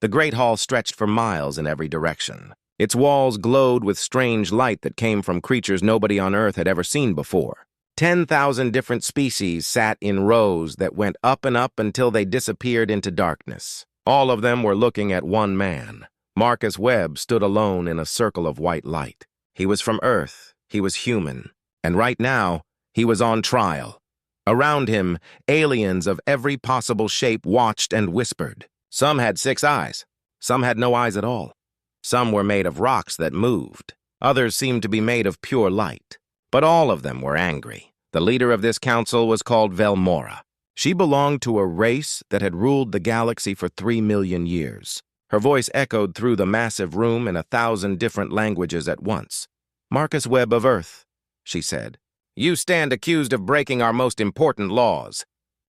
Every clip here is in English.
The great hall stretched for miles in every direction. Its walls glowed with strange light that came from creatures nobody on Earth had ever seen before. 10,000 different species sat in rows that went up and up until they disappeared into darkness. All of them were looking at one man. Marcus Webb stood alone in a circle of white light. He was from Earth, he was human, and right now, he was on trial. Around him, aliens of every possible shape watched and whispered. Some had 6 eyes, some had no eyes at all. Some were made of rocks that moved. Others seemed to be made of pure light. But all of them were angry. The leader of this council was called Velmora. She belonged to a race that had ruled the galaxy for 3 million years. Her voice echoed through the massive room in 1,000 different languages at once. "Marcus Webb of Earth," she said, "you stand accused of breaking our most important laws.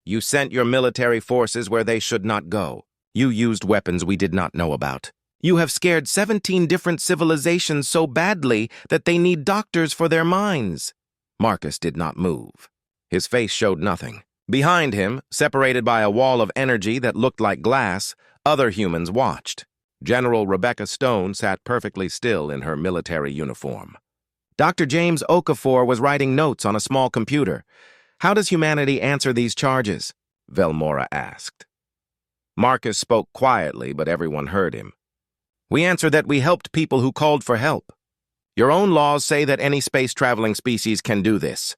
You sent your military forces where they should not go. You used weapons we did not know about. You have scared 17 different civilizations so badly that they need doctors for their minds." Marcus did not move. His face showed nothing. Behind him, separated by a wall of energy that looked like glass, other humans watched. General Rebecca Stone sat perfectly still in her military uniform. Dr. James Okafor was writing notes on a small computer. "How does humanity answer these charges?" Velmora asked. Marcus spoke quietly, but everyone heard him. "We answer that we helped people who called for help. Your own laws say that any space-traveling species can do this."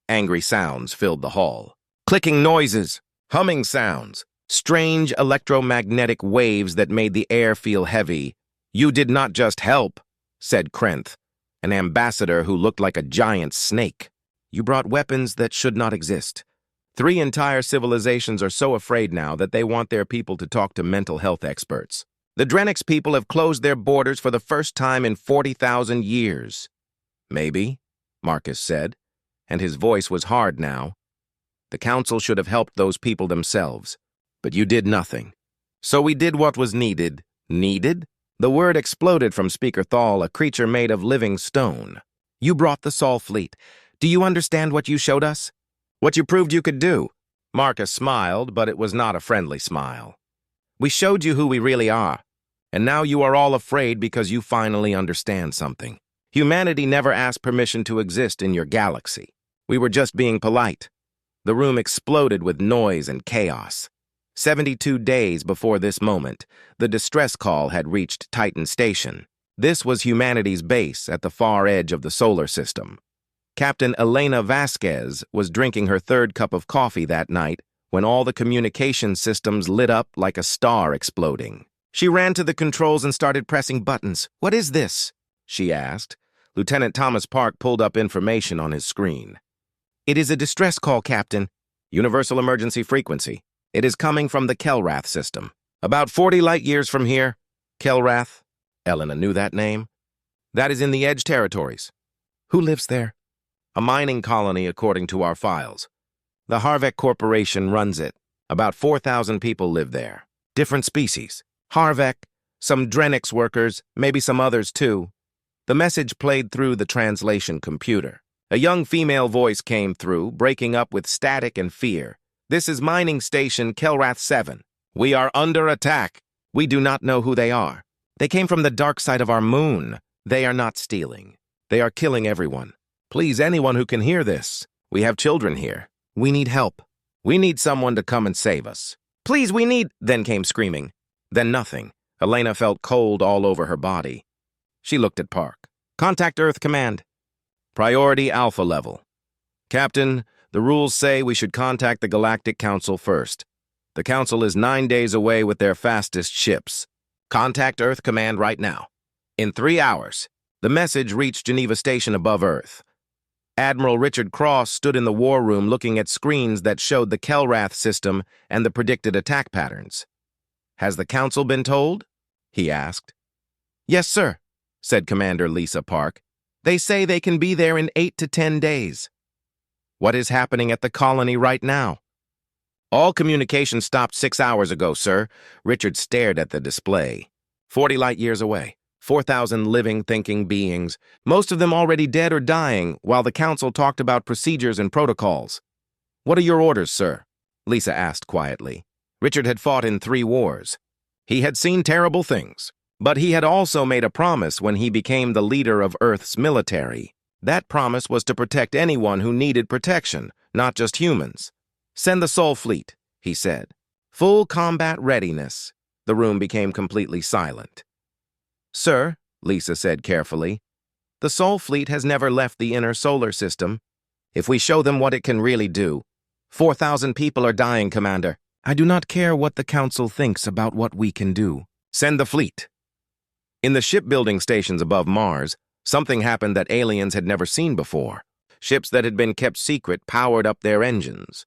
Angry sounds filled the hall. Clicking noises, humming sounds, strange electromagnetic waves that made the air feel heavy. "You did not just help," said Krenth, an ambassador who looked like a giant snake. "You brought weapons that should not exist. 3 entire civilizations are so afraid now that they want their people to talk to mental health experts. The Drenix people have closed their borders for the first time in 40,000 years. "Maybe," Marcus said, and his voice was hard now. "The council should have helped those people themselves, but you did nothing. So we did what was needed." "Needed?" The word exploded from Speaker Thal, a creature made of living stone. "You brought the Sol fleet. Do you understand what you showed us? What you proved you could do?" Marcus smiled, but it was not a friendly smile. "We showed you who we really are. And now you are all afraid because you finally understand something. Humanity never asked permission to exist in your galaxy. We were just being polite." The room exploded with noise and chaos. 72 days before this moment, the distress call had reached Titan Station. This was humanity's base at the far edge of the solar system. Captain Elena Vasquez was drinking her 3rd cup of coffee that night when all the communication systems lit up like a star exploding. She ran to the controls and started pressing buttons. "What is this?" she asked. Lieutenant Thomas Park pulled up information on his screen. "It is a distress call, Captain. Universal emergency frequency. It is coming from the Kelrath system. About 40 light-years from here." Kelrath? Elena knew that name. "That is in the Edge territories." "Who lives there?" "A mining colony, according to our files. The Harvek Corporation runs it. About 4,000 people live there. Different species. Harvek, some Drenix workers, maybe some others too." The message played through the translation computer. A young female voice came through, breaking up with static and fear. "This is Mining Station Kelrath 7. We are under attack. We do not know who they are. They came from the dark side of our moon. They are not stealing. They are killing everyone. Please, anyone who can hear this. We have children here. We need help. We need someone to come and save us. Please, we need—" Then came screaming. Then nothing. Elena felt cold all over her body. She looked at Park. "Contact Earth Command. Priority Alpha level. Captain, the rules say we should contact the Galactic Council first. The Council is 9 days away with their fastest ships. Contact Earth Command right now. In 3 hours." The message reached Geneva Station above Earth. Admiral Richard Cross stood in the war room looking at screens that showed the Kelrath system and the predicted attack patterns. "Has the Council been told?" he asked. "Yes, sir," said Commander Lisa Park. "They say they can be there in 8 to 10 days. "What is happening at the colony right now?" "All communication stopped 6 hours ago, sir." Richard stared at the display. 40 light-years away. 4,000 living, thinking beings, most of them already dead or dying, while the Council talked about procedures and protocols. "What are your orders, sir?" Lisa asked quietly. Richard had fought in 3 wars. He had seen terrible things, but he had also made a promise when he became the leader of Earth's military. That promise was to protect anyone who needed protection, not just humans. "Send the Sol Fleet," he said. "Full combat readiness." The room became completely silent. "Sir," Lisa said carefully, "the Sol Fleet has never left the inner solar system. If we show them what it can really do." 4,000 people are dying, Commander. "I do not care what the Council thinks about what we can do. Send the fleet." In the shipbuilding stations above Mars, something happened that aliens had never seen before. Ships that had been kept secret powered up their engines.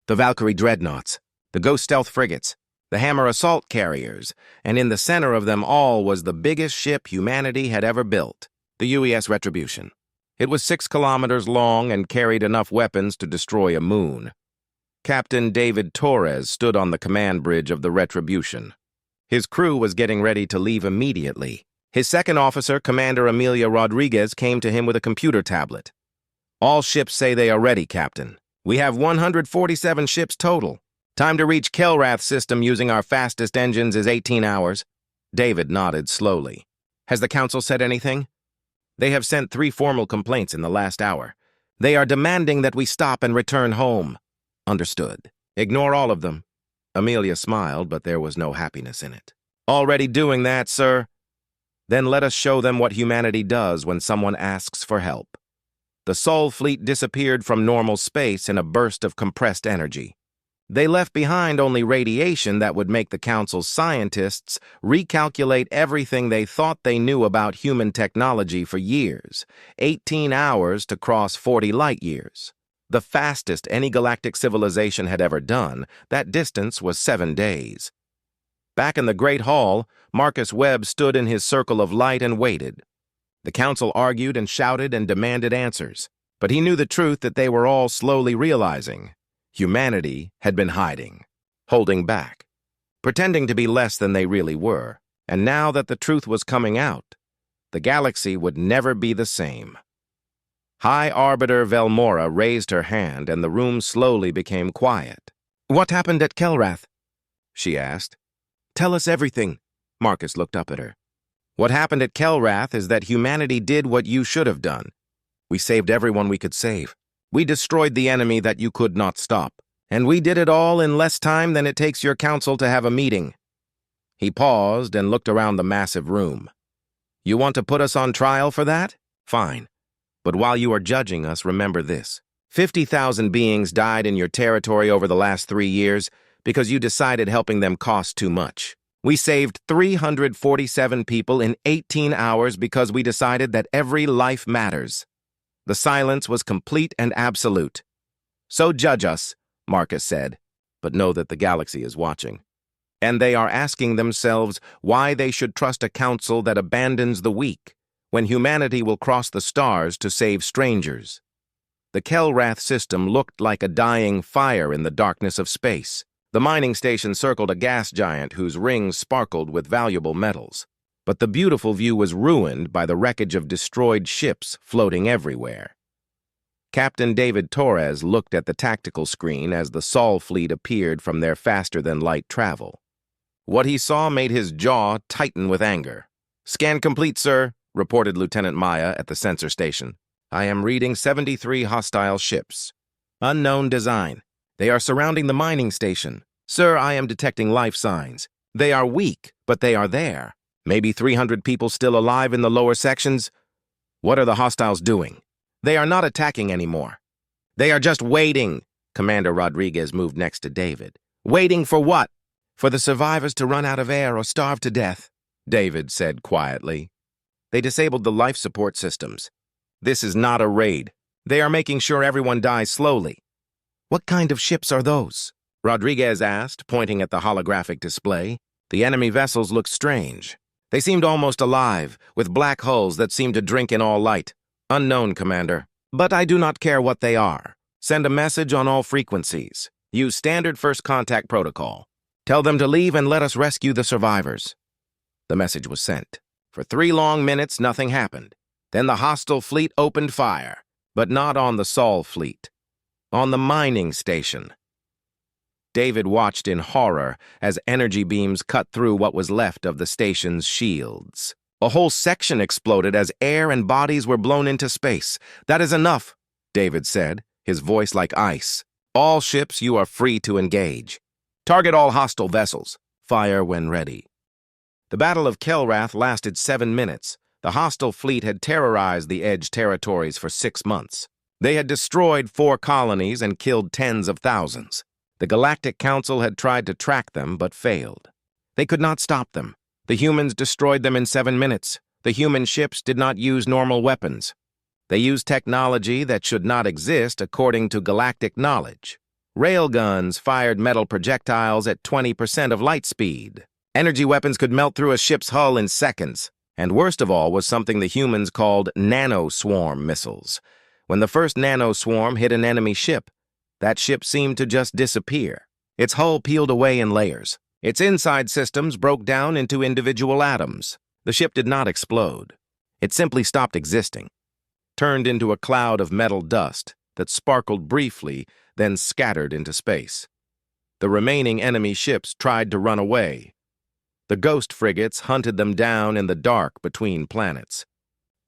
The Valkyrie dreadnoughts, the Ghost stealth frigates, the Hammer assault carriers, and in the center of them all was the biggest ship humanity had ever built, the UES Retribution. It was 6 kilometers long and carried enough weapons to destroy a moon. Captain David Torres stood on the command bridge of the Retribution. His crew was getting ready to leave immediately. His second officer, Commander Amelia Rodriguez, came to him with a computer tablet. "All ships say they are ready, Captain. We have 147 ships total. Time to reach Kelrath system using our fastest engines is 18 hours. David nodded slowly. "Has the Council said anything?" "They have sent 3 formal complaints in the last hour. They are demanding that we stop and return home." "Understood. Ignore all of them." Amelia smiled, but there was no happiness in it. "Already doing that, sir." "Then let us show them what humanity does when someone asks for help." The Sol Fleet disappeared from normal space in a burst of compressed energy. They left behind only radiation that would make the Council's scientists recalculate everything they thought they knew about human technology for years. 18 hours to cross 40 light years. The fastest any galactic civilization had ever done, that distance was 7 days. Back in the Great Hall, Marcus Webb stood in his circle of light and waited. The Council argued and shouted and demanded answers, but he knew the truth that they were all slowly realizing. Humanity had been hiding, holding back, pretending to be less than they really were, and now that the truth was coming out, the galaxy would never be the same. High Arbiter Velmora raised her hand and the room slowly became quiet. "What happened at Kelrath?" she asked. "Tell us everything." Marcus looked up at her. "What happened at Kelrath is that humanity did what you should have done. We saved everyone we could save. We destroyed the enemy that you could not stop. And we did it all in less time than it takes your council to have a meeting." He paused and looked around the massive room. "You want to put us on trial for that? Fine. But while you are judging us, remember this. 50,000 beings died in your territory over the last 3 years because you decided helping them cost too much. We saved 347 people in 18 hours because we decided that every life matters. The silence was complete and absolute. So judge us, Marcus said, but know that the galaxy is watching. And they are asking themselves why they should trust a council that abandons the weak, when humanity will cross the stars to save strangers. The Kelrath system looked like a dying fire in the darkness of space. The mining station circled a gas giant whose rings sparkled with valuable metals. But the beautiful view was ruined by the wreckage of destroyed ships floating everywhere. Captain David Torres looked at the tactical screen as the Sol fleet appeared from their faster-than-light travel. What he saw made his jaw tighten with anger. "Scan complete, sir," reported Lieutenant Maya at the sensor station. "I am reading 73 hostile ships. Unknown design. They are surrounding the mining station. Sir, I am detecting life signs. They are weak, but they are there. Maybe 300 people still alive in the lower sections. What are the hostiles doing? They are not attacking anymore. They are just waiting." Commander Rodriguez moved next to David. "Waiting for what? For the survivors to run out of air or starve to death," David said quietly. "They disabled the life support systems. This is not a raid. They are making sure everyone dies slowly." "What kind of ships are those?" Rodriguez asked, pointing at the holographic display. The enemy vessels looked strange. They seemed almost alive, with black hulls that seemed to drink in all light. "Unknown, Commander. But I do not care what they are. Send a message on all frequencies. Use standard first contact protocol. Tell them to leave and let us rescue the survivors." The message was sent. For 3 long minutes, nothing happened. Then the hostile fleet opened fire, but not on the Sol fleet. On the mining station. David watched in horror as energy beams cut through what was left of the station's shields. A whole section exploded as air and bodies were blown into space. "That is enough," David said, his voice like ice. "All ships, you are free to engage. Target all hostile vessels. Fire when ready." The Battle of Kelrath lasted 7 minutes. The hostile fleet had terrorized the Edge territories for 6 months. They had destroyed 4 colonies and killed tens of thousands. The Galactic Council had tried to track them, but failed. They could not stop them. The humans destroyed them in 7 minutes. The human ships did not use normal weapons. They used technology that should not exist according to galactic knowledge. Railguns fired metal projectiles at 20% of light speed. Energy weapons could melt through a ship's hull in seconds. And worst of all was something the humans called nanoswarm missiles. When the first nanoswarm hit an enemy ship, that ship seemed to just disappear. Its hull peeled away in layers. Its inside systems broke down into individual atoms. The ship did not explode. It simply stopped existing, turned into a cloud of metal dust that sparkled briefly, then scattered into space. The remaining enemy ships tried to run away. The ghost frigates hunted them down in the dark between planets.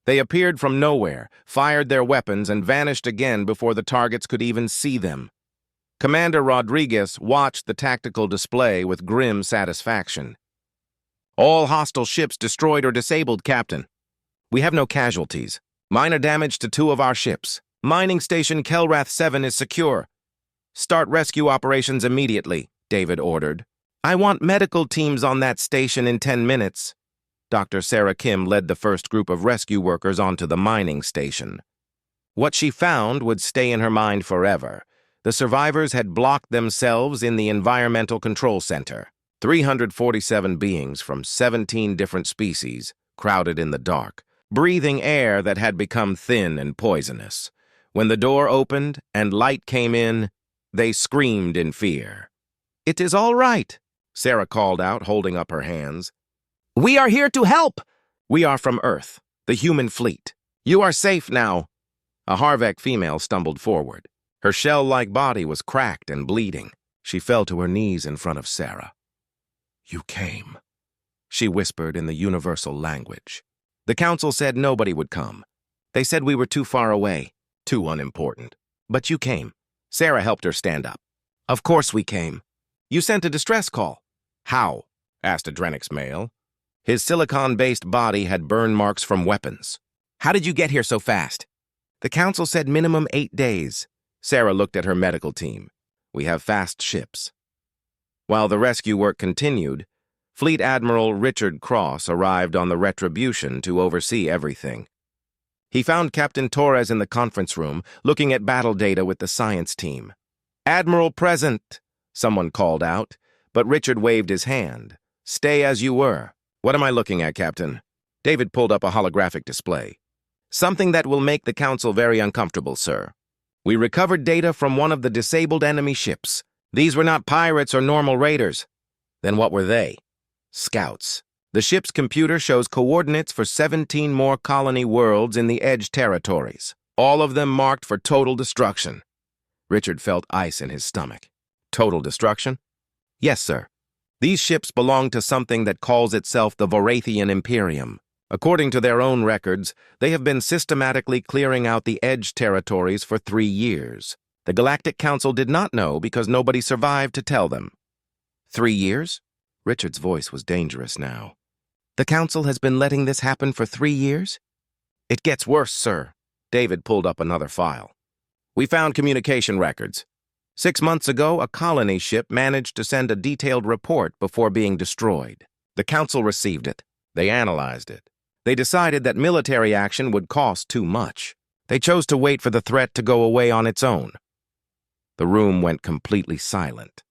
They appeared from nowhere, fired their weapons, and vanished again before the targets could even see them. Commander Rodriguez watched the tactical display with grim satisfaction. "All hostile ships destroyed or disabled, Captain. We have no casualties. Minor damage to 2 of our ships. Mining station Kelrath 7 is secure. Start rescue operations immediately," David ordered. "I want medical teams on that station in 10 minutes. Dr. Sarah Kim led the first group of rescue workers onto the mining station. What she found would stay in her mind forever. The survivors had blocked themselves in the Environmental Control Center. 347 beings from 17 different species, crowded in the dark, breathing air that had become thin and poisonous. When the door opened and light came in, they screamed in fear. "It is all right," Sarah called out, holding up her hands. "We are here to help." "We are from Earth, the human fleet. You are safe now." A Harvek female stumbled forward. Her shell-like body was cracked and bleeding. She fell to her knees in front of Sarah. "You came," she whispered in the universal language. "The council said nobody would come. They said we were too far away, too unimportant. But you came." Sarah helped her stand up. "Of course we came. You sent a distress call." "How?" asked Adrenix male. His silicon-based body had burn marks from weapons. "How did you get here so fast?" "The council said minimum 8 days. Sarah looked at her medical team. "We have fast ships." While the rescue work continued, Fleet Admiral Richard Cross arrived on the Retribution to oversee everything. He found Captain Torres in the conference room, looking at battle data with the science team. "Admiral present," someone called out, but Richard waved his hand. "Stay as you were." "What am I looking at, Captain?" David pulled up a holographic display. "Something that will make the council very uncomfortable, sir. We recovered data from one of the disabled enemy ships. These were not pirates or normal raiders. Then what were they? Scouts. The ship's computer shows coordinates for 17 more colony worlds in the Edge territories, all of them marked for total destruction." Richard felt ice in his stomach. "Total destruction?" "Yes, sir. These ships belong to something that calls itself the Vorathian Imperium. According to their own records, they have been systematically clearing out the Edge territories for 3 years. The Galactic Council did not know because nobody survived to tell them." 3 years? Richard's voice was dangerous now. "The Council has been letting this happen for 3 years?" "It gets worse, sir." David pulled up another file. "We found communication records. 6 months ago, a colony ship managed to send a detailed report before being destroyed. The Council received it. They analyzed it. They decided that military action would cost too much. They chose to wait for the threat to go away on its own." The room went completely silent.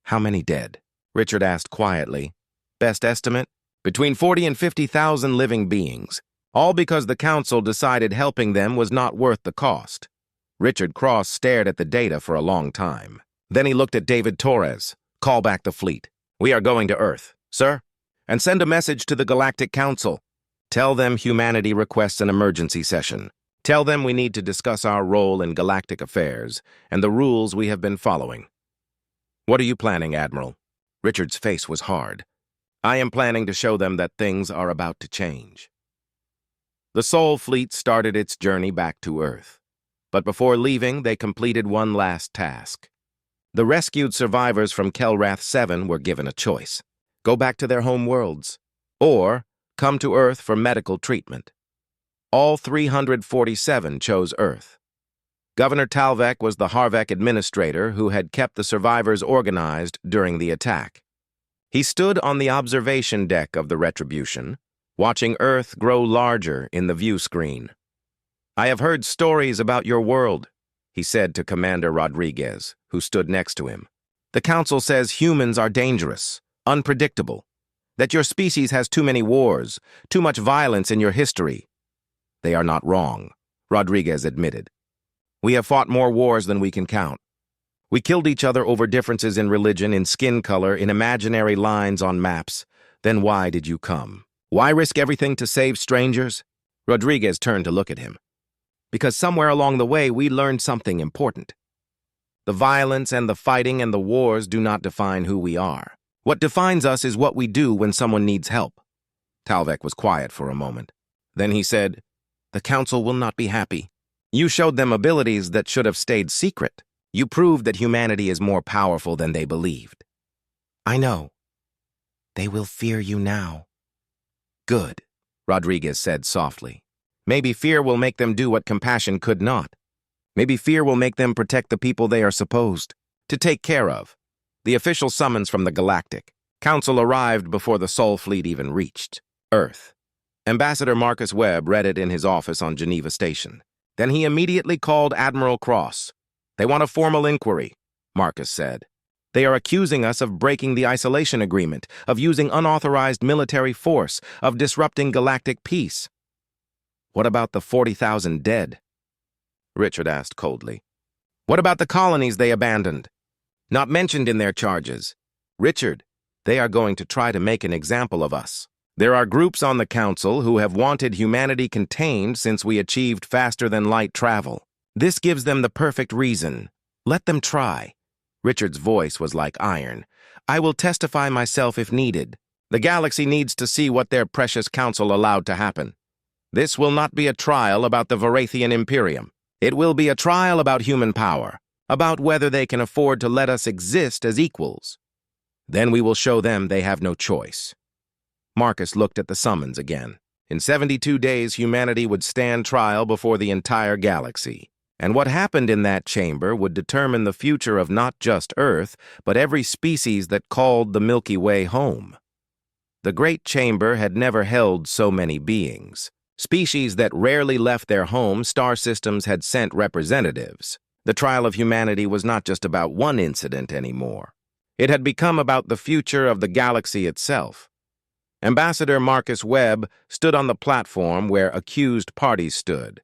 "How many dead?" Richard asked quietly. "Best estimate? Between 40 and 50,000 living beings, all because the Council decided helping them was not worth the cost." Richard Cross stared at the data for a long time. Then he looked at David Torres. "Call back the fleet. We are going to Earth, sir. And send a message to the Galactic Council. Tell them humanity requests an emergency session. Tell them we need to discuss our role in galactic affairs and the rules we have been following." What are you planning, Admiral? Richard's face was hard. I am planning to show them that things are about to change. The Sol fleet started its journey back to Earth. But before leaving, they completed one last task. The rescued survivors from Kelrath 7 were given a choice: go back to their home worlds, or come to Earth for medical treatment. All 347 chose Earth. Governor Talvek was the Harvek administrator who had kept the survivors organized during the attack. He stood on the observation deck of the Retribution, watching Earth grow larger in the view screen. "I have heard stories about your world," he said to Commander Rodriguez, who stood next to him. "The Council says humans are dangerous, unpredictable, that your species has too many wars, too much violence in your history." "They are not wrong," Rodriguez admitted. "We have fought more wars than we can count. We killed each other over differences in religion, in skin color, in imaginary lines on maps. Then why did you come? Why risk everything to save strangers?" Rodriguez turned to look at him. "Because somewhere along the way we learned something important. The violence and the fighting and the wars do not define who we are. What defines us is what we do when someone needs help." Talvek was quiet for a moment. Then he said, "The Council will not be happy. You showed them abilities that should have stayed secret. You proved that humanity is more powerful than they believed." "I know. They will fear you now." "Good," Rodriguez said softly. "Maybe fear will make them do what compassion could not. Maybe fear will make them protect the people they are supposed to take care of." The official summons from the Galactic Council arrived before the Sol fleet even reached Earth. Ambassador Marcus Webb read it in his office on Geneva Station. Then he immediately called Admiral Cross. "They want a formal inquiry," Marcus said. "They are accusing us of breaking the isolation agreement, of using unauthorized military force, of disrupting galactic peace." "What about the 40,000 dead?" Richard asked coldly. "What about the colonies they abandoned? Not mentioned in their charges." "Richard, they are going to try to make an example of us. There are groups on the Council who have wanted humanity contained since we achieved faster-than-light travel. This gives them the perfect reason. Let them try." Richard's voice was like iron. "I will testify myself if needed. The galaxy needs to see what their precious Council allowed to happen. This will not be a trial about the Varathian Imperium. It will be a trial about human power, about whether they can afford to let us exist as equals. Then we will show them they have no choice." Marcus looked at the summons again. In 72 days, humanity would stand trial before the entire galaxy. And what happened in that chamber would determine the future of not just Earth, but every species that called the Milky Way home. The Great Chamber had never held so many beings. Species that rarely left their home, star systems had sent representatives. The trial of humanity was not just about one incident anymore. It had become about the future of the galaxy itself. Ambassador Marcus Webb stood on the platform where accused parties stood.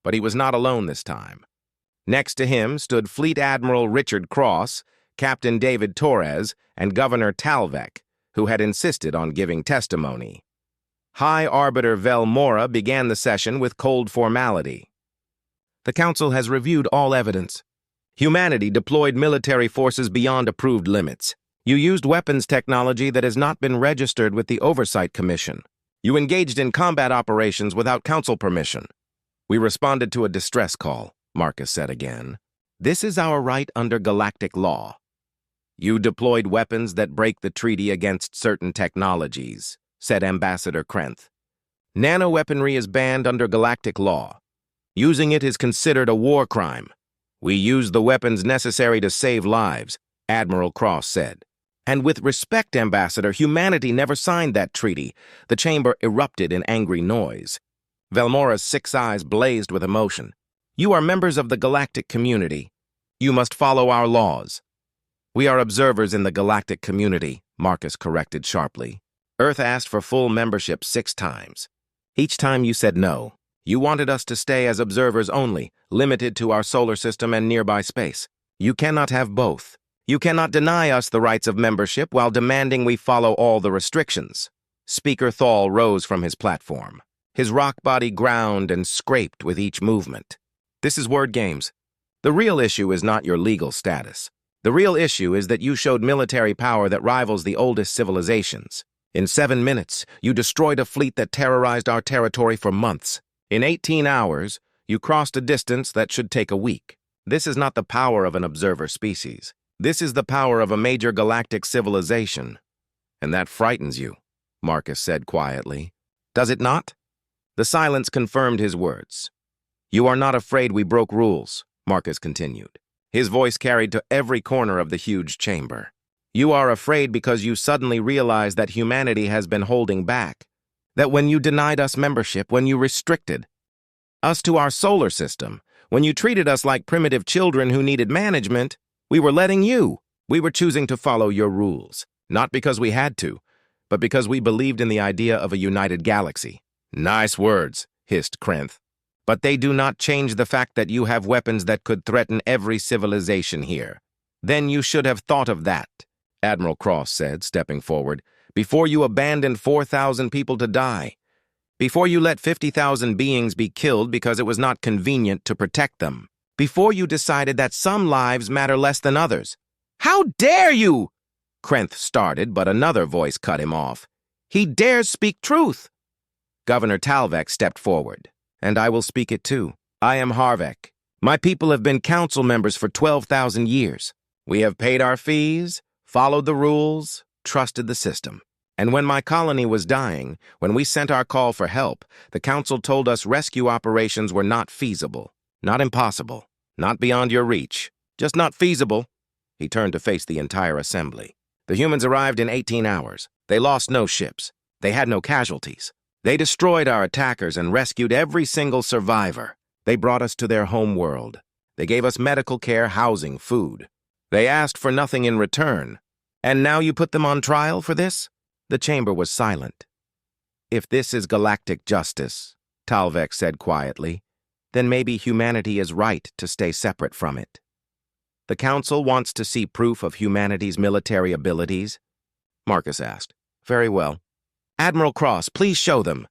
But he was not alone this time. Next to him stood Fleet Admiral Richard Cross, Captain David Torres, and Governor Talvek, who had insisted on giving testimony. High Arbiter Vel Mora began the session with cold formality. "The Council has reviewed all evidence. Humanity deployed military forces beyond approved limits. You used weapons technology that has not been registered with the Oversight Commission. You engaged in combat operations without Council permission. We responded to a distress call," Marcus said again. "This is our right under galactic law. You deployed weapons that break the treaty against certain technologies," said Ambassador Krenth. "Nanoweaponry is banned under galactic law. Using it is considered a war crime. We used the weapons necessary to save lives," Admiral Cross said. "And with respect, Ambassador, humanity never signed that treaty." The chamber erupted in angry noise. Velmora's 6 eyes blazed with emotion. "You are members of the galactic community. You must follow our laws." "We are observers in the galactic community," Marcus corrected sharply. "Earth asked for full membership 6 times. Each time you said no. You wanted us to stay as observers only, limited to our solar system and nearby space. You cannot have both. You cannot deny us the rights of membership while demanding we follow all the restrictions." Speaker Thal rose from his platform. His rock body ground and scraped with each movement. "This is word games. The real issue is not your legal status. The real issue is that you showed military power that rivals the oldest civilizations. In 7 minutes, you destroyed a fleet that terrorized our territory for months. In 18 hours, you crossed a distance that should take a week. This is not the power of an observer species. This is the power of a major galactic civilization. And that frightens you, Marcus said quietly. Does it not? The silence confirmed his words. You are not afraid we broke rules, Marcus continued. His voice carried to every corner of the huge chamber. You are afraid because you suddenly realize that humanity has been holding back. That when you denied us membership, when you restricted us to our solar system, when you treated us like primitive children who needed management, we were letting you. We were choosing to follow your rules, not because we had to, but because we believed in the idea of a united galaxy. Nice words, hissed Krenth. But they do not change the fact that you have weapons that could threaten every civilization here. Then you should have thought of that, Admiral Cross said, stepping forward, before you abandoned 4,000 people to die. Before you let 50,000 beings be killed because it was not convenient to protect them. Before you decided that some lives matter less than others. How dare you? Krenth started, but another voice cut him off. He dares speak truth. Governor Talvek stepped forward. And I will speak it too. I am Harvek. My people have been council members for 12,000 years. We have paid our fees, followed the rules, trusted the system. And when my colony was dying, when we sent our call for help, the council told us rescue operations were not feasible, not impossible, not beyond your reach, just not feasible. He turned to face the entire assembly. The humans arrived in 18 hours. They lost no ships. They had no casualties. They destroyed our attackers and rescued every single survivor. They brought us to their home world. They gave us medical care, housing, food. They asked for nothing in return. And now you put them on trial for this? The chamber was silent. If this is galactic justice, Talvek said quietly, then maybe humanity is right to stay separate from it. The council wants to see proof of humanity's military abilities? Marcus asked. Very well. Admiral Cross, please show them.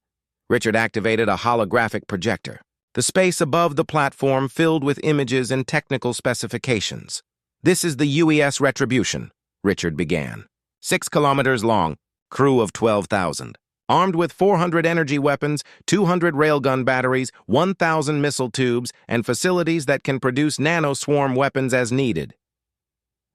Richard activated a holographic projector. The space above the platform filled with images and technical specifications. This is the UES Retribution, Richard began. 6 kilometers long, crew of 12,000. Armed with 400 energy weapons, 200 railgun batteries, 1,000 missile tubes, and facilities that can produce nanoswarm weapons as needed.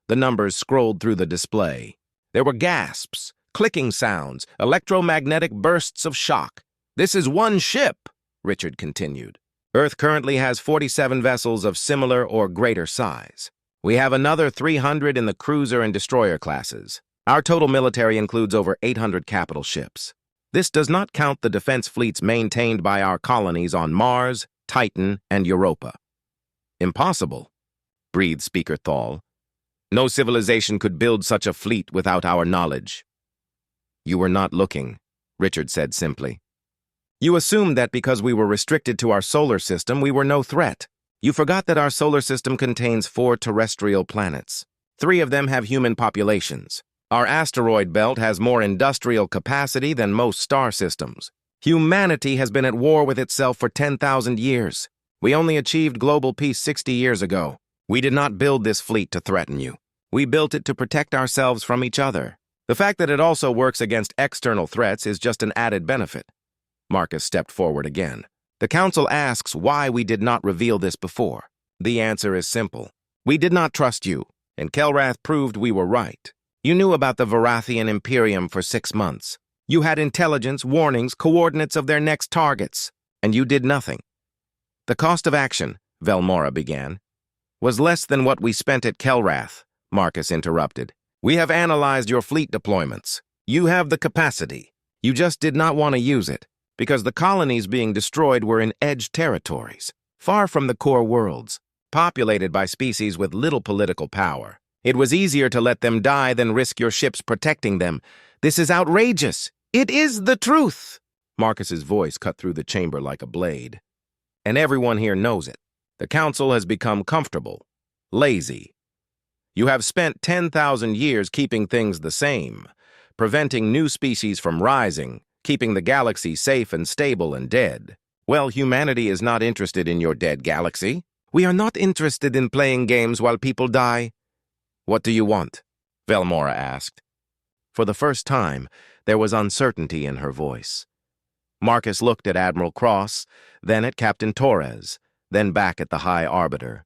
The numbers scrolled through the display. There were gasps, clicking sounds, electromagnetic bursts of shock. This is one ship, Richard continued. Earth currently has 47 vessels of similar or greater size. We have another 300 in the cruiser and destroyer classes. Our total military includes over 800 capital ships. This does not count the defense fleets maintained by our colonies on Mars, Titan, and Europa. Impossible, breathed Speaker Thal. No civilization could build such a fleet without our knowledge. You were not looking, Richard said simply. You assumed that because we were restricted to our solar system, we were no threat. You forgot that our solar system contains 4 terrestrial planets. 3 of them have human populations. Our asteroid belt has more industrial capacity than most star systems. Humanity has been at war with itself for 10,000 years. We only achieved global peace 60 years ago. We did not build this fleet to threaten you. We built it to protect ourselves from each other. The fact that it also works against external threats is just an added benefit. Marcus stepped forward again. The council asks why we did not reveal this before. The answer is simple. We did not trust you, and Kelrath proved we were right. You knew about the Varathian Imperium for 6 months. You had intelligence, warnings, coordinates of their next targets, and you did nothing. The cost of action, Velmora began, was less than what we spent at Kelrath, Marcus interrupted. We have analyzed your fleet deployments. You have the capacity. You just did not want to use it, because the colonies being destroyed were in edge territories, far from the core worlds, populated by species with little political power. It was easier to let them die than risk your ships protecting them. This is outrageous. It is the truth. Marcus's voice cut through the chamber like a blade. And everyone here knows it. The council has become comfortable, lazy. You have spent 10,000 years keeping things the same, preventing new species from rising, keeping the galaxy safe and stable and dead. Well, humanity is not interested in your dead galaxy. We are not interested in playing games while people die. What do you want? Velmora asked. For the first time, there was uncertainty in her voice. Marcus looked at Admiral Cross, then at Captain Torres, then back at the High Arbiter.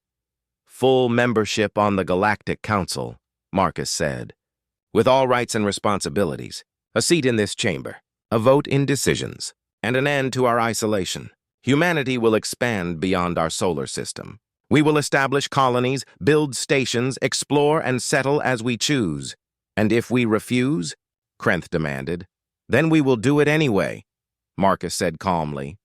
Full membership on the Galactic Council, Marcus said. With all rights and responsibilities, a seat in this chamber, a vote in decisions, and an end to our isolation. Humanity will expand beyond our solar system. We will establish colonies, build stations, explore and settle as we choose. And if we refuse, Krenth demanded, then we will do it anyway, Marcus said calmly.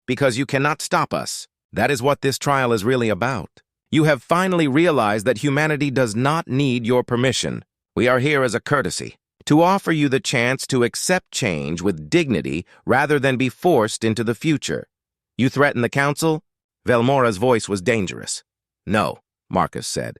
Because you cannot stop us. That is what this trial is really about. You have finally realized that humanity does not need your permission. We are here as a courtesy, to offer you the chance to accept change with dignity rather than be forced into the future. You threaten the Council? Velmora's voice was dangerous. No, Marcus said.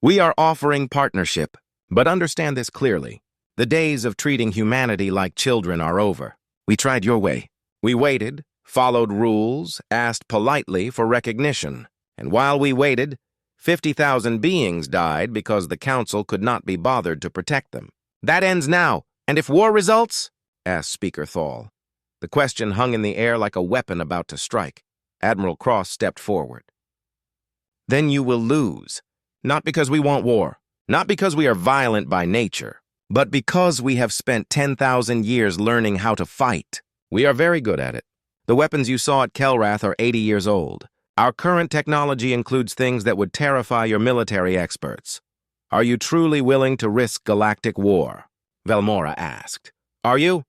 We are offering partnership, but understand this clearly. The days of treating humanity like children are over. We tried your way. We waited, followed rules, asked politely for recognition. And while we waited, 50,000 beings died because the Council could not be bothered to protect them. That ends now, and if war results? Asked Speaker Thal. The question hung in the air like a weapon about to strike. Admiral Cross stepped forward. Then you will lose, not because we want war, not because we are violent by nature, but because we have spent 10,000 years learning how to fight. We are very good at it. The weapons you saw at Kelrath are 80 years old. Our current technology includes things that would terrify your military experts. Are you truly willing to risk galactic war? Velmora asked. Are you?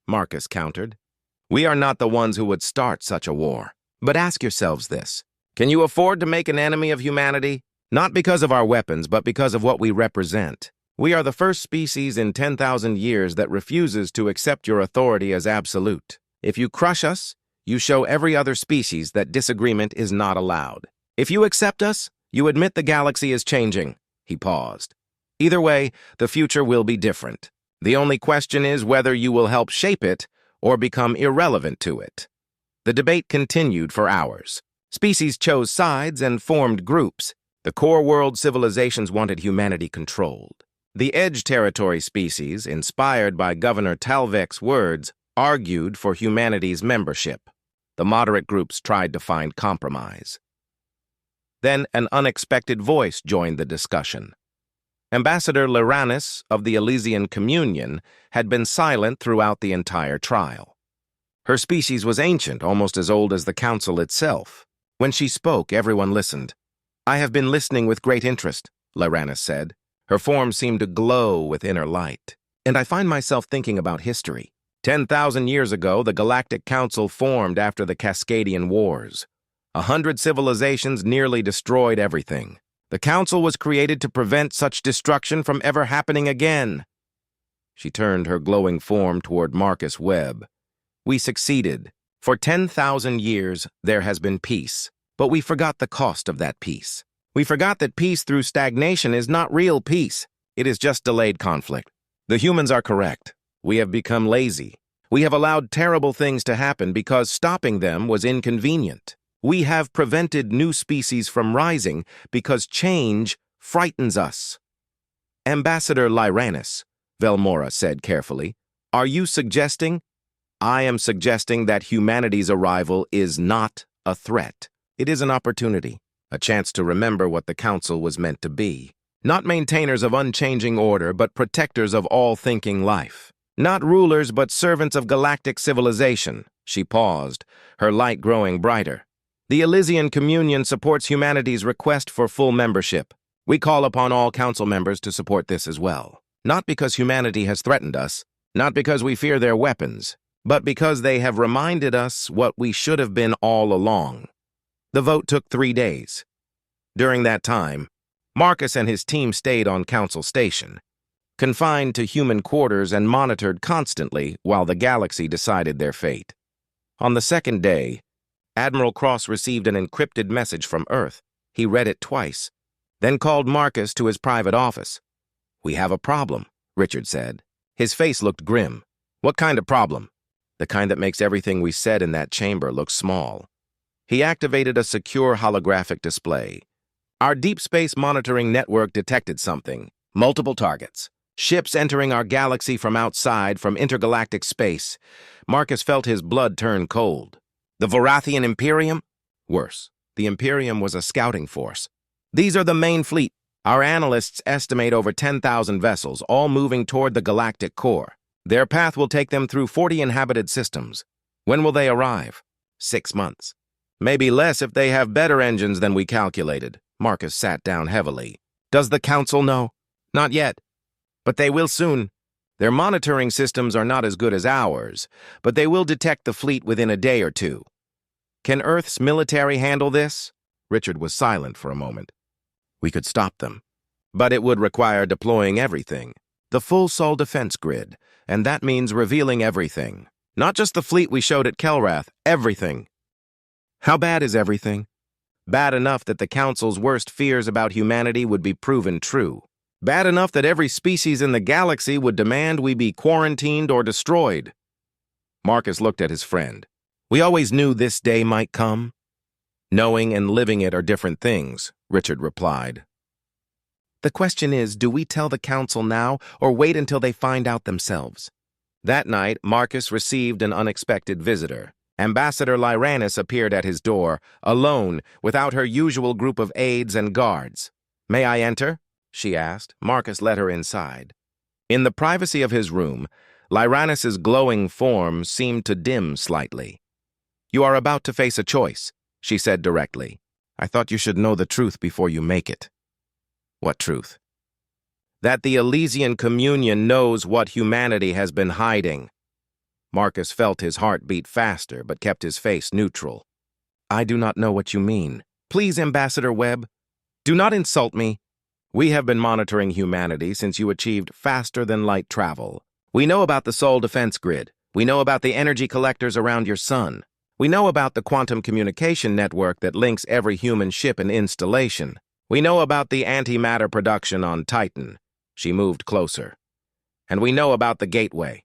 Marcus countered. We are not the ones who would start such a war. But ask yourselves this. Can you afford to make an enemy of humanity? Not because of our weapons, but because of what we represent. We are the first species in 10,000 years that refuses to accept your authority as absolute. If you crush us, you show every other species that disagreement is not allowed. If you accept us, you admit the galaxy is changing. He paused. Either way, the future will be different. The only question is whether you will help shape it or become irrelevant to it. The debate continued for hours. Species chose sides and formed groups. The core world civilizations wanted humanity controlled. The Edge Territory species, inspired by Governor Talvek's words, argued for humanity's membership. The moderate groups tried to find compromise. Then an unexpected voice joined the discussion. Ambassador Lyranis of the Elysian Communion had been silent throughout the entire trial. Her species was ancient, almost as old as the Council itself. When she spoke, everyone listened. I have been listening with great interest, Lyranis said. Her form seemed to glow with inner light. And I find myself thinking about history. 10,000 years ago, the Galactic Council formed after the Cascadian Wars. 100 civilizations nearly destroyed everything. The Council was created to prevent such destruction from ever happening again. She turned her glowing form toward Marcus Webb. We succeeded. For 10,000 years, there has been peace. But we forgot the cost of that peace. We forgot that peace through stagnation is not real peace. It is just delayed conflict. The humans are correct. We have become lazy. We have allowed terrible things to happen because stopping them was inconvenient. We have prevented new species from rising because change frightens us. Ambassador Lyranis, Velmora said carefully, are you suggesting? I am suggesting that humanity's arrival is not a threat. It is an opportunity, a chance to remember what the Council was meant to be. Not maintainers of unchanging order, but protectors of all thinking life. Not rulers, but servants of galactic civilization. She paused, her light growing brighter. The Elysian Communion supports humanity's request for full membership. We call upon all Council members to support this as well. Not because humanity has threatened us, not because we fear their weapons, but because they have reminded us what we should have been all along. The vote took 3 days. During that time, Marcus and his team stayed on Council Station, confined to human quarters and monitored constantly while the galaxy decided their fate. On the second day, Admiral Cross received an encrypted message from Earth. He read it twice, then called Marcus to his private office. We have a problem, Richard said. His face looked grim. What kind of problem? The kind that makes everything we said in that chamber look small. He activated a secure holographic display. Our deep space monitoring network detected something. Multiple targets. Ships entering our galaxy from outside, from intergalactic space. Marcus felt his blood turn cold. The Varathian Imperium? Worse, the Imperium was a scouting force. These are the main fleet. Our analysts estimate over 10,000 vessels, all moving toward the galactic core. Their path will take them through 40 inhabited systems. When will they arrive? 6 months. Maybe less if they have better engines than we calculated. Marcus sat down heavily. Does the Council know? Not yet. But they will soon. Their monitoring systems are not as good as ours, but they will detect the fleet within a day or two. Can Earth's military handle this? Richard was silent for a moment. We could stop them. But it would require deploying everything. The full Sol defense grid, and that means revealing everything. Not just the fleet we showed at Kelrath, everything. How bad is everything? Bad enough that the Council's worst fears about humanity would be proven true. Bad enough that every species in the galaxy would demand we be quarantined or destroyed. Marcus looked at his friend. We always knew this day might come. Knowing and living it are different things, Richard replied. The question is, do we tell the Council now or wait until they find out themselves? That night, Marcus received an unexpected visitor. Ambassador Lyranis appeared at his door, alone, without her usual group of aides and guards. May I enter? She asked. Marcus led her inside. In the privacy of his room, Lyranis's glowing form seemed to dim slightly. You are about to face a choice, she said directly. I thought you should know the truth before you make it. What truth? That the Elysian Communion knows what humanity has been hiding. Marcus felt his heart beat faster, but kept his face neutral. I do not know what you mean. Please, Ambassador Webb, do not insult me. We have been monitoring humanity since you achieved faster-than-light travel. We know about the Sol defense grid. We know about the energy collectors around your sun. We know about the quantum communication network that links every human ship and installation. We know about the antimatter production on Titan. She moved closer. And we know about the gateway.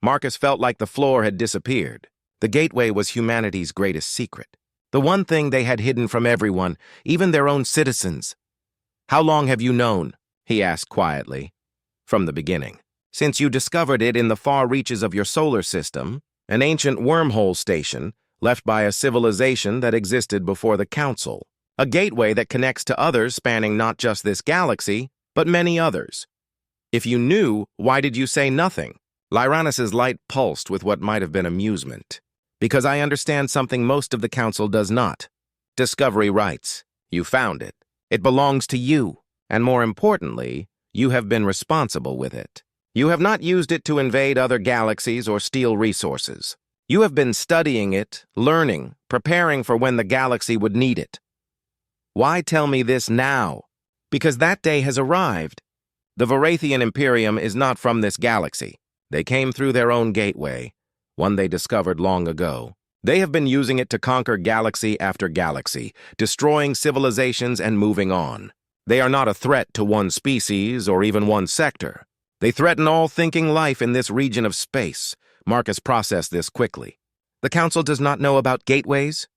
Marcus felt like the floor had disappeared. The gateway was humanity's greatest secret. The one thing they had hidden from everyone, even their own citizens. How long have you known? He asked quietly. From the beginning. Since you discovered it in the far reaches of your solar system, an ancient wormhole station left by a civilization that existed before the Council. A gateway that connects to others spanning not just this galaxy, but many others. If you knew, why did you say nothing? Lyranis's light pulsed with what might have been amusement. Because I understand something most of the Council does not. Discovery rights. You found it. It belongs to you. And more importantly, you have been responsible with it. You have not used it to invade other galaxies or steal resources. You have been studying it, learning, preparing for when the galaxy would need it. Why tell me this now? Because that day has arrived. The Varathian Imperium is not from this galaxy. They came through their own gateway, one they discovered long ago. They have been using it to conquer galaxy after galaxy, destroying civilizations and moving on. They are not a threat to one species or even one sector. They threaten all thinking life in this region of space. Marcus processed this quickly. The Council does not know about gateways?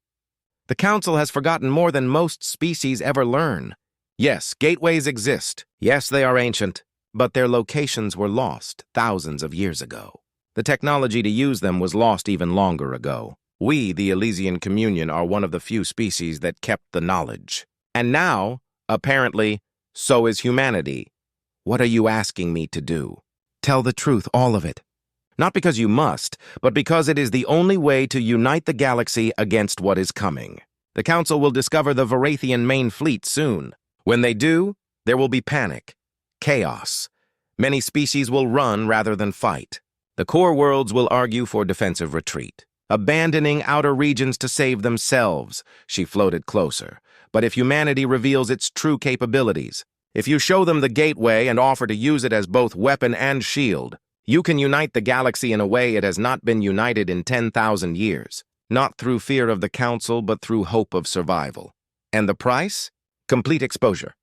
The Council has forgotten more than most species ever learn. Yes, gateways exist. Yes, they are ancient. But their locations were lost thousands of years ago. The technology to use them was lost even longer ago. We, the Elysian Communion, are one of the few species that kept the knowledge. And now, apparently, so is humanity. What are you asking me to do? Tell the truth, all of it. Not because you must, but because it is the only way to unite the galaxy against what is coming. The Council will discover the Varathian main fleet soon. When they do, there will be panic. Chaos. Many species will run rather than fight. The core worlds will argue for defensive retreat, abandoning outer regions to save themselves. She floated closer. But if humanity reveals its true capabilities, if you show them the gateway and offer to use it as both weapon and shield, you can unite the galaxy in a way it has not been united in 10,000 years. Not through fear of the Council, but through hope of survival. And the price? Complete exposure.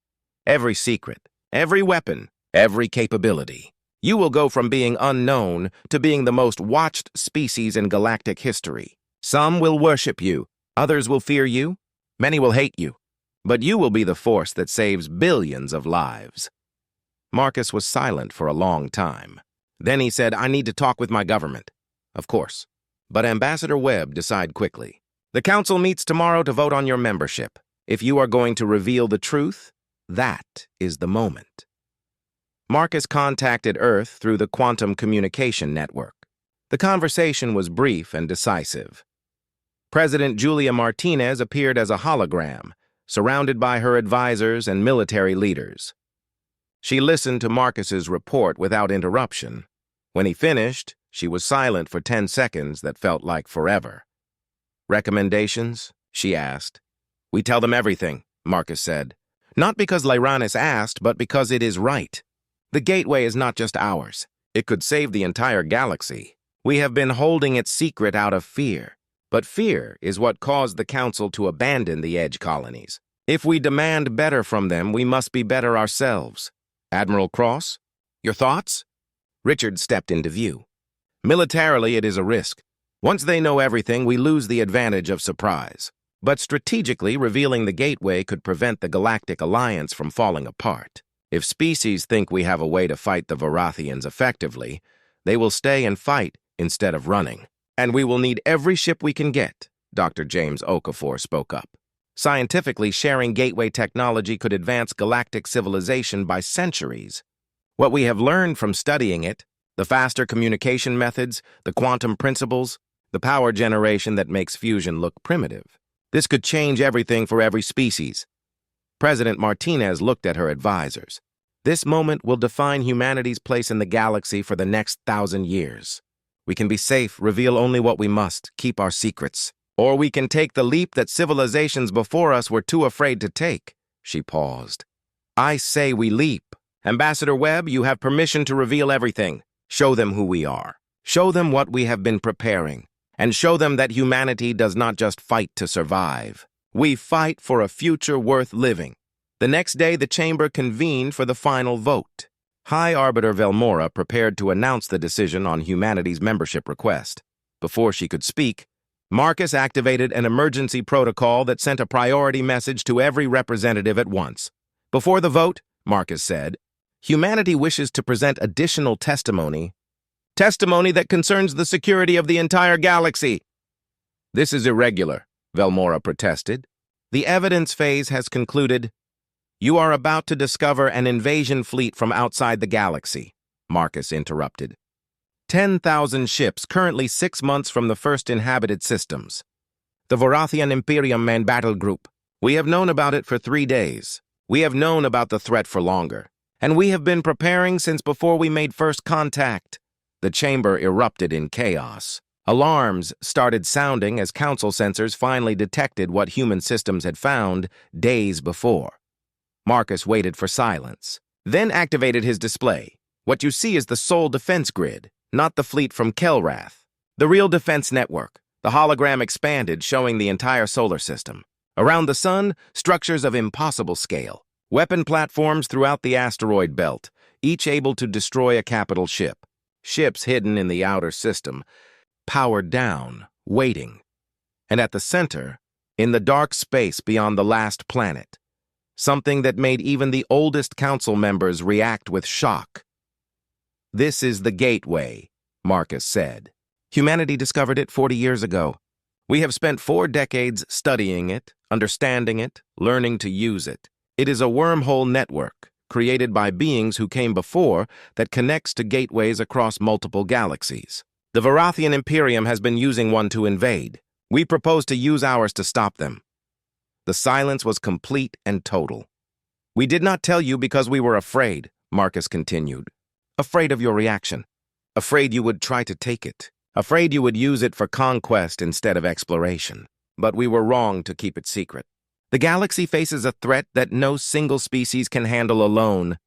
Every secret. Every weapon, every capability. You will go from being unknown to being the most watched species in galactic history. Some will worship you, others will fear you, many will hate you. But you will be the force that saves billions of lives." Marcus was silent for a long time. Then he said, "I need to talk with my government." "Of course." But Ambassador Webb decided quickly. "The council meets tomorrow to vote on your membership. If you are going to reveal the truth, that is the moment." Marcus contacted Earth through the quantum communication network. The conversation was brief and decisive. President Julia Martinez appeared as a hologram, surrounded by her advisors and military leaders. She listened to Marcus's report without interruption. When he finished, she was silent for 10 seconds that felt like forever. "Recommendations?" she asked. "We tell them everything," Marcus said. "Not because Lyranis asked, but because it is right. The gateway is not just ours. It could save the entire galaxy. We have been holding it secret out of fear. But fear is what caused the Council to abandon the Edge colonies. If we demand better from them, we must be better ourselves." "Admiral Cross, your thoughts?" Richard stepped into view. "Militarily, it is a risk. Once they know everything, we lose the advantage of surprise. But strategically, revealing the gateway could prevent the Galactic Alliance from falling apart. If species think we have a way to fight the Varathians effectively, they will stay and fight instead of running. And we will need every ship we can get," Dr. James Okafor spoke up. "Scientifically, sharing gateway technology could advance galactic civilization by centuries. What we have learned from studying it, the faster communication methods, the quantum principles, the power generation that makes fusion look primitive. This could change everything for every species." President Martinez looked at her advisors. "This moment will define humanity's place in the galaxy for the next 1,000 years. We can be safe, reveal only what we must, keep our secrets. Or we can take the leap that civilizations before us were too afraid to take." She paused. "I say we leap. Ambassador Webb, you have permission to reveal everything. Show them who we are. Show them what we have been preparing. And show them that humanity does not just fight to survive. We fight for a future worth living." The next day, the chamber convened for the final vote. High Arbiter Velmora prepared to announce the decision on humanity's membership request. Before she could speak, Marcus activated an emergency protocol that sent a priority message to every representative at once. "Before the vote," Marcus said, "humanity wishes to present additional testimony that concerns the security of the entire galaxy." "This is irregular," Velmora protested. "The evidence phase has concluded. You are about to discover an invasion fleet from outside the galaxy," Marcus interrupted. 10,000 ships, currently 6 months from the first inhabited systems. The Varathian Imperium Man Battle Group. We have known about it for 3 days. We have known about the threat for longer. And we have been preparing since before we made first contact." The chamber erupted in chaos. Alarms started sounding as council sensors finally detected what human systems had found days before. Marcus waited for silence, then activated his display. "What you see is the sole defense grid, not the fleet from Kelrath. The real defense network." The hologram expanded, showing the entire solar system. Around the sun, structures of impossible scale. Weapon platforms throughout the asteroid belt, each able to destroy a capital ship. Ships hidden in the outer system, powered down, waiting. And at the center, in the dark space beyond the last planet, something that made even the oldest council members react with shock. "This is the gateway," Marcus said. "Humanity discovered it 40 years ago. We have spent 4 decades studying it, understanding it, learning to use it. It is a wormhole network, created by beings who came before, that connects to gateways across multiple galaxies. The Varathian Imperium has been using one to invade. We propose to use ours to stop them." The silence was complete and total. "We did not tell you because we were afraid," Marcus continued. "Afraid of your reaction. Afraid you would try to take it. Afraid you would use it for conquest instead of exploration. But we were wrong to keep it secret. The galaxy faces a threat that no single species can handle alone."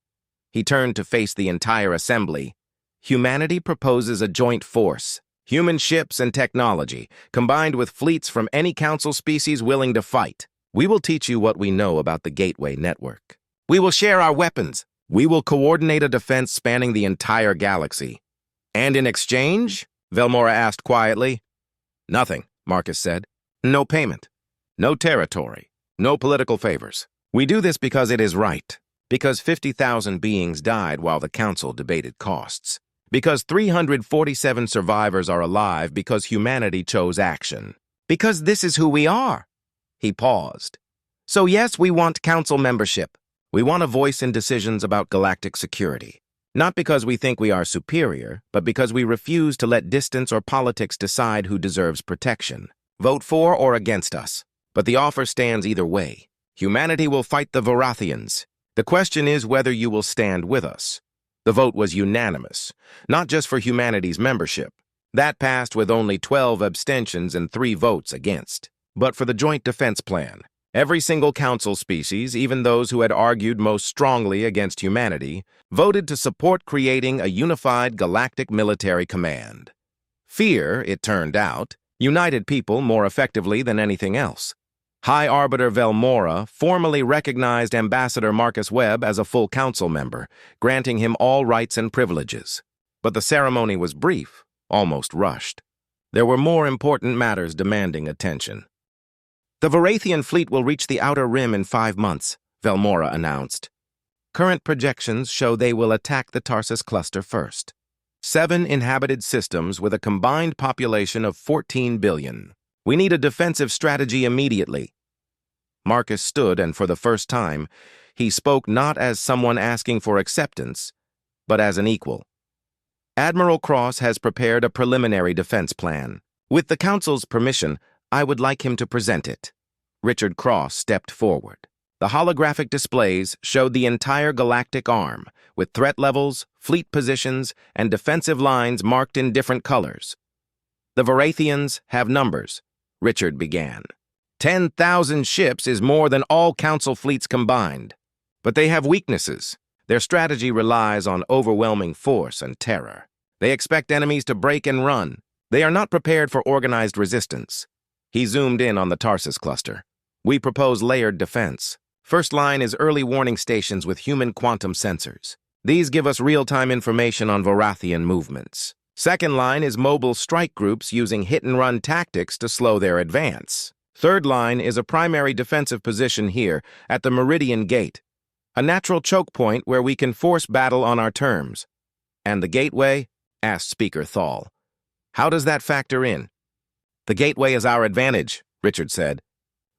He turned to face the entire assembly. "Humanity proposes a joint force. Human ships and technology, combined with fleets from any council species willing to fight. We will teach you what we know about the Gateway Network. We will share our weapons. We will coordinate a defense spanning the entire galaxy." "And in exchange?" Velmora asked quietly. "Nothing," Marcus said. "No payment. No territory. No political favors. We do this because it is right. Because 50,000 beings died while the Council debated costs. Because 347 survivors are alive because humanity chose action. Because this is who we are. He paused. So yes, we want Council membership. We want a voice in decisions about galactic security. Not because we think we are superior, but because we refuse to let distance or politics decide who deserves protection. Vote for or against us. But the offer stands either way. Humanity will fight the Vorathians. The question is whether you will stand with us. The vote was unanimous, not just for humanity's membership. That passed with only 12 abstentions and 3 votes against. But for the Joint Defense Plan. Every single Council species, even those who had argued most strongly against humanity, voted to support creating a unified galactic military command. Fear, it turned out, united people more effectively than anything else. High Arbiter Velmora formally recognized Ambassador Marcus Webb as a full Council member, granting him all rights and privileges. But the ceremony was brief, almost rushed. There were more important matters demanding attention. The Vorathian fleet will reach the Outer Rim in 5 months, Velmora announced. Current projections show they will attack the Tarsus cluster first. 7 inhabited systems with a combined population of 14 billion. We need a defensive strategy immediately. Marcus stood, and for the first time, he spoke not as someone asking for acceptance, but as an equal. Admiral Cross has prepared a preliminary defense plan. With the Council's permission, I would like him to present it. Richard Cross stepped forward. The holographic displays showed the entire galactic arm, with threat levels, fleet positions, and defensive lines marked in different colors. The Vorathians have numbers, Richard began. 10,000 ships is more than all Council fleets combined. But they have weaknesses. Their strategy relies on overwhelming force and terror. They expect enemies to break and run. They are not prepared for organized resistance. He zoomed in on the Tarsus cluster. We propose layered defense. First line is early warning stations with human quantum sensors. These give us real-time information on Vorathian movements. Second line is mobile strike groups using hit-and-run tactics to slow their advance. Third line is a primary defensive position here at the Meridian Gate, a natural choke point where we can force battle on our terms. And the gateway? Asked Speaker Thal. How does that factor in? The gateway is our advantage, Richard said.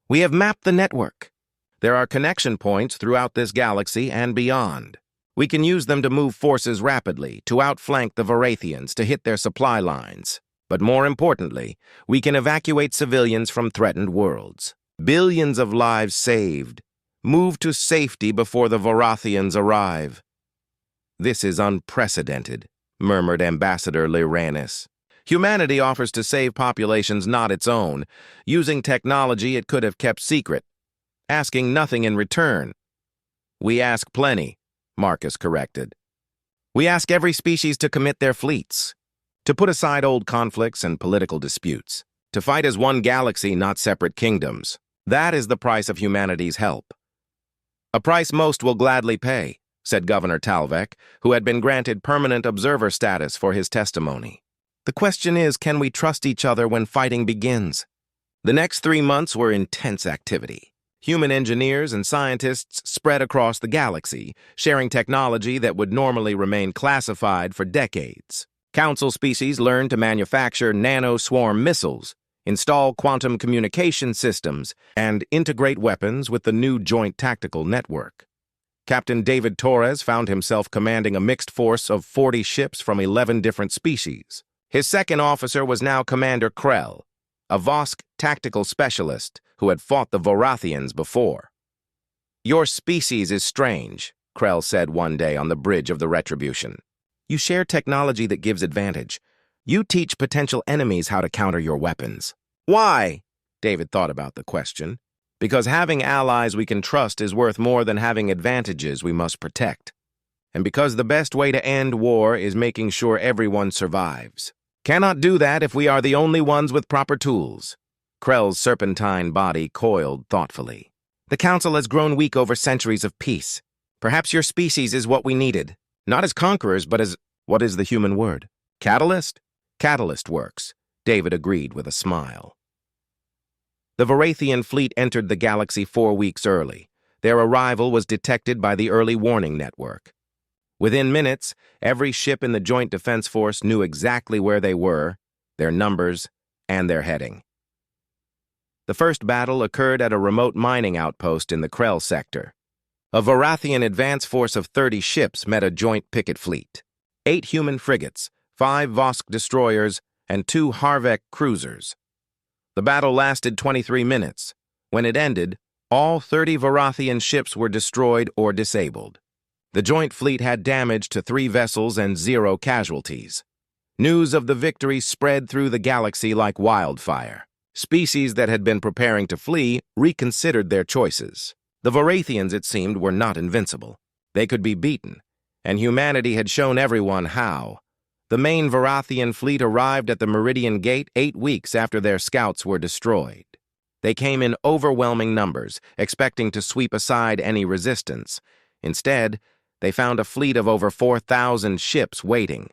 We have mapped the network. There are connection points throughout this galaxy and beyond. We can use them to move forces rapidly, to outflank the Vorathians, to hit their supply lines. But more importantly, we can evacuate civilians from threatened worlds. Billions of lives saved. Move to safety before the Vorathians arrive. This is unprecedented, murmured Ambassador Lyranis. Humanity offers to save populations not its own, using technology it could have kept secret, asking nothing in return. We ask plenty, Marcus corrected. We ask every species to commit their fleets, to put aside old conflicts and political disputes, to fight as one galaxy, not separate kingdoms. That is the price of humanity's help. A price most will gladly pay, said Governor Talvek, who had been granted permanent observer status for his testimony. The question is, can we trust each other when fighting begins? The next 3 months were intense activity. Human engineers and scientists spread across the galaxy, sharing technology that would normally remain classified for decades. Council species learned to manufacture nano-swarm missiles, install quantum communication systems, and integrate weapons with the new Joint Tactical Network. Captain David Torres found himself commanding a mixed force of 40 ships from 11 different species. His second officer was now Commander Krell, a Vosk tactical specialist who had fought the Vorathians before. Your species is strange, Krell said one day on the bridge of the Retribution. You share technology that gives advantage. You teach potential enemies how to counter your weapons. Why? David thought about the question. Because having allies we can trust is worth more than having advantages we must protect. And because the best way to end war is making sure everyone survives. Cannot do that if we are the only ones with proper tools. Krell's serpentine body coiled thoughtfully. The Council has grown weak over centuries of peace. Perhaps your species is what we needed. Not as conquerors, but as, what is the human word? Catalyst? Catalyst works, David agreed with a smile. The Varathian fleet entered the galaxy 4 weeks early. Their arrival was detected by the early warning network. Within minutes, every ship in the Joint Defense Force knew exactly where they were, their numbers, and their heading. The first battle occurred at a remote mining outpost in the Krell sector. A Varathian advance force of 30 ships met a joint picket fleet. 8 human frigates, 5 Vosk destroyers, and 2 Harvek cruisers. The battle lasted 23 minutes. When it ended, all 30 Varathian ships were destroyed or disabled. The joint fleet had damage to 3 vessels and 0 casualties. News of the victory spread through the galaxy like wildfire. Species that had been preparing to flee reconsidered their choices. The Varathians, it seemed, were not invincible. They could be beaten, and humanity had shown everyone how. The main Varathian fleet arrived at the Meridian Gate 8 weeks after their scouts were destroyed. They came in overwhelming numbers, expecting to sweep aside any resistance. Instead, they found a fleet of over 4,000 ships waiting.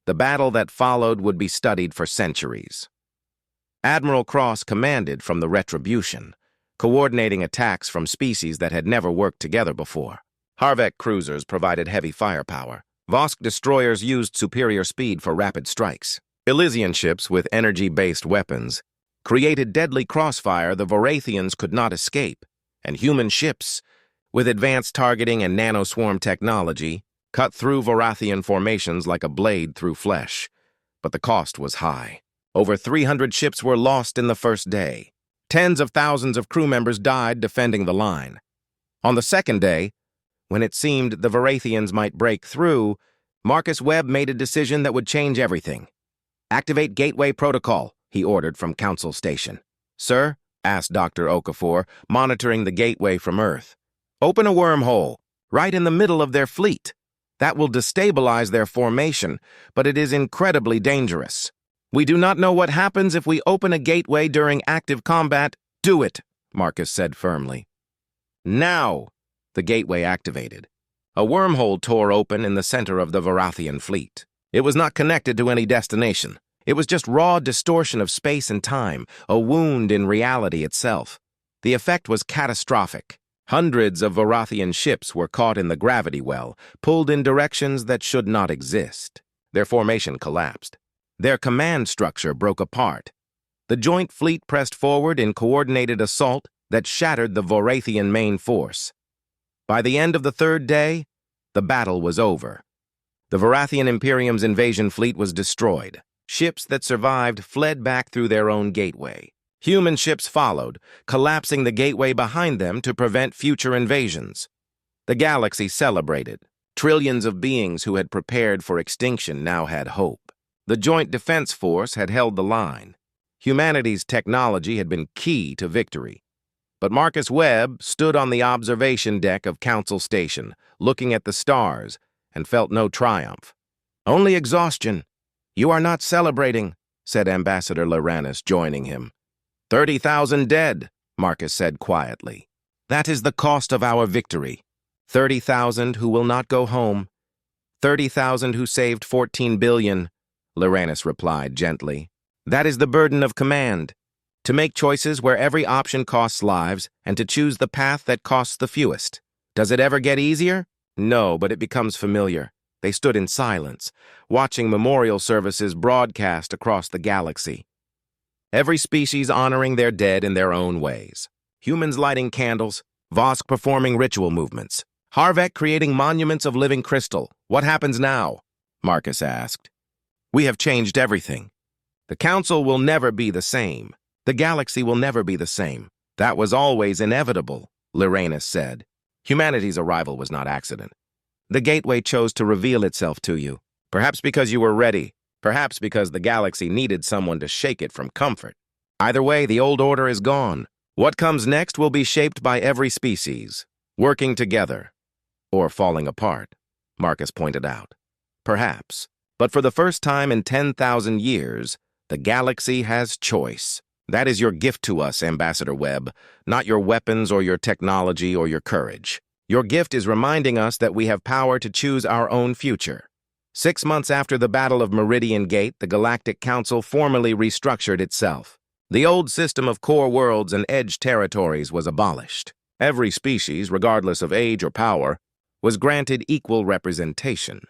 The battle that followed would be studied for centuries. Admiral Cross commanded from the Retribution, coordinating attacks from species that had never worked together before. Harvek cruisers provided heavy firepower. Vosk destroyers used superior speed for rapid strikes. Elysian ships with energy-based weapons created deadly crossfire the Varathians could not escape, and human ships, with advanced targeting and nanoswarm technology, cut through Varathian formations like a blade through flesh. But the cost was high. Over 300 ships were lost in the first day. Tens of thousands of crew members died defending the line. On the second day, when it seemed the Varathians might break through, Marcus Webb made a decision that would change everything. "Activate Gateway Protocol," he ordered from Council Station. "Sir?" asked Dr. Okafor, monitoring the gateway from Earth. "Open a wormhole, right in the middle of their fleet. That will destabilize their formation, but it is incredibly dangerous. We do not know what happens if we open a gateway during active combat. Do it," Marcus said firmly. "Now!" The gateway activated. A wormhole tore open in the center of the Varathian fleet. It was not connected to any destination. It was just raw distortion of space and time, a wound in reality itself. The effect was catastrophic. Hundreds of Varathian ships were caught in the gravity well, pulled in directions that should not exist. Their formation collapsed. Their command structure broke apart. The joint fleet pressed forward in coordinated assault that shattered the Varathian main force. By the end of the third day, the battle was over. The Varathian Imperium's invasion fleet was destroyed. Ships that survived fled back through their own gateway. Human ships followed, collapsing the gateway behind them to prevent future invasions. The galaxy celebrated. Trillions of beings who had prepared for extinction now had hope. The Joint Defense Force had held the line. Humanity's technology had been key to victory. But Marcus Webb stood on the observation deck of Council Station, looking at the stars, and felt no triumph. "Only exhaustion. You are not celebrating," said Ambassador Loranes, joining him. 30,000 dead, Marcus said quietly. "That is the cost of our victory. 30,000 who will not go home. 30,000 who saved 14 billion, Loranes replied gently. "That is the burden of command. To make choices where every option costs lives, and to choose the path that costs the fewest. Does it ever get easier? No, but it becomes familiar." They stood in silence, watching memorial services broadcast across the galaxy. Every species honoring their dead in their own ways. Humans lighting candles, Vosk performing ritual movements, Harvek creating monuments of living crystal. "What happens now?" Marcus asked. "We have changed everything. The Council will never be the same. The galaxy will never be the same. That was always inevitable," Loranes said. "Humanity's arrival was not accident. The gateway chose to reveal itself to you. Perhaps because you were ready. Perhaps because the galaxy needed someone to shake it from comfort. Either way, the old order is gone. What comes next will be shaped by every species, working together, or falling apart," Marcus pointed out. "Perhaps. But for the first time in 10,000 years, the galaxy has choice. That is your gift to us, Ambassador Webb, not your weapons or your technology or your courage. Your gift is reminding us that we have power to choose our own future." 6 months after the Battle of Meridian Gate, the Galactic Council formally restructured itself. The old system of core worlds and edge territories was abolished. Every species, regardless of age or power, was granted equal representation.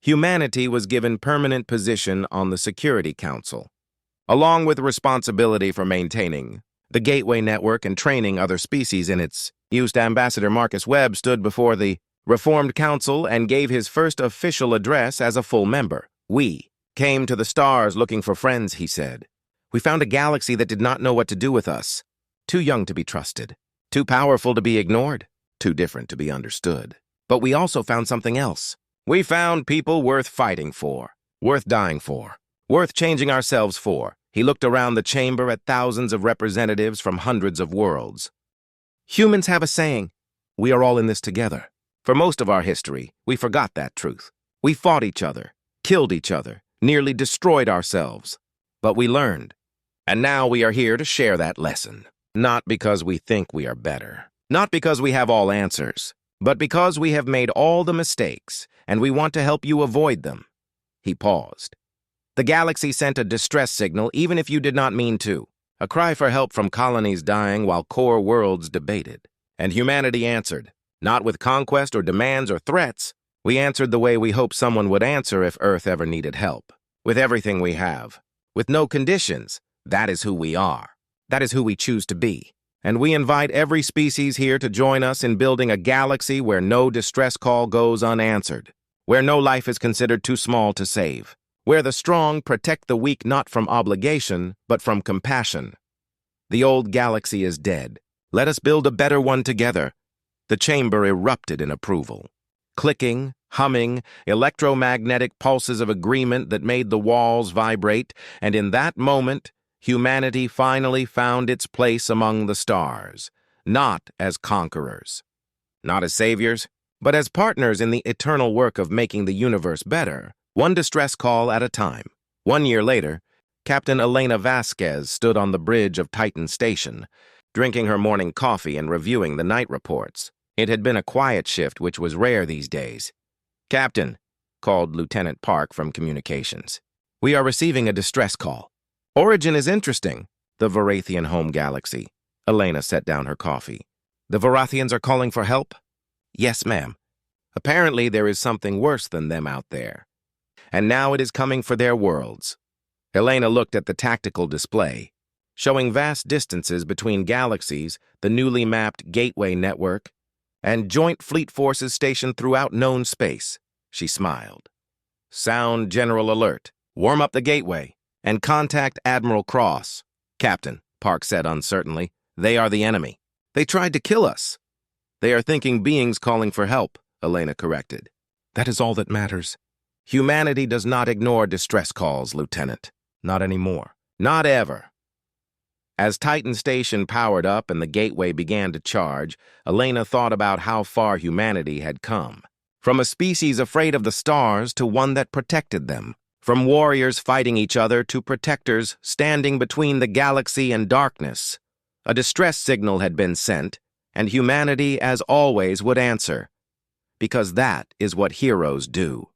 Humanity was given permanent position on the Security Council, along with responsibility for maintaining the Gateway Network and training other species in its use. Ambassador Marcus Webb stood before the Reformed Council and gave his first official address as a full member. "We came to the stars looking for friends," he said. "We found a galaxy that did not know what to do with us. Too young to be trusted, too powerful to be ignored, too different to be understood. But we also found something else. We found people worth fighting for, worth dying for, worth changing ourselves for." He looked around the chamber at thousands of representatives from hundreds of worlds. "Humans have a saying, we are all in this together. For most of our history, we forgot that truth. We fought each other, killed each other, nearly destroyed ourselves. But we learned. And now we are here to share that lesson. Not because we think we are better, not because we have all answers, but because we have made all the mistakes, and we want to help you avoid them." He paused. "The galaxy sent a distress signal even if you did not mean to. A cry for help from colonies dying while core worlds debated. And humanity answered. Not with conquest or demands or threats. We answered the way we hoped someone would answer if Earth ever needed help. With everything we have. With no conditions. That is who we are. That is who we choose to be. And we invite every species here to join us in building a galaxy where no distress call goes unanswered. Where no life is considered too small to save. Where the strong protect the weak not from obligation, but from compassion. The old galaxy is dead. Let us build a better one together." The chamber erupted in approval. Clicking, humming, electromagnetic pulses of agreement that made the walls vibrate, and in that moment, humanity finally found its place among the stars, not as conquerors, not as saviors, but as partners in the eternal work of making the universe better, one distress call at a time. 1 year later, Captain Elena Vasquez stood on the bridge of Titan Station, drinking her morning coffee and reviewing the night reports. It had been a quiet shift, which was rare these days. "Captain," called Lieutenant Park from communications, "we are receiving a distress call. Origin is interesting, the Varathian home galaxy." Elena set down her coffee. "The Varathians are calling for help?" "Yes, ma'am. Apparently there is something worse than them out there. And now it is coming for their worlds." Elena looked at the tactical display, showing vast distances between galaxies, the newly mapped Gateway Network, and joint fleet forces stationed throughout known space. She smiled. "Sound General Alert. Warm up the Gateway, and contact Admiral Cross." "Captain," Park said uncertainly, "they are the enemy. They tried to kill us." "They are thinking beings calling for help," Elena corrected. "That is all that matters. Humanity does not ignore distress calls, Lieutenant. Not anymore. Not ever." As Titan Station powered up and the Gateway began to charge, Elena thought about how far humanity had come. From a species afraid of the stars to one that protected them. From warriors fighting each other to protectors standing between the galaxy and darkness. A distress signal had been sent, and humanity, as always, would answer. Because that is what heroes do.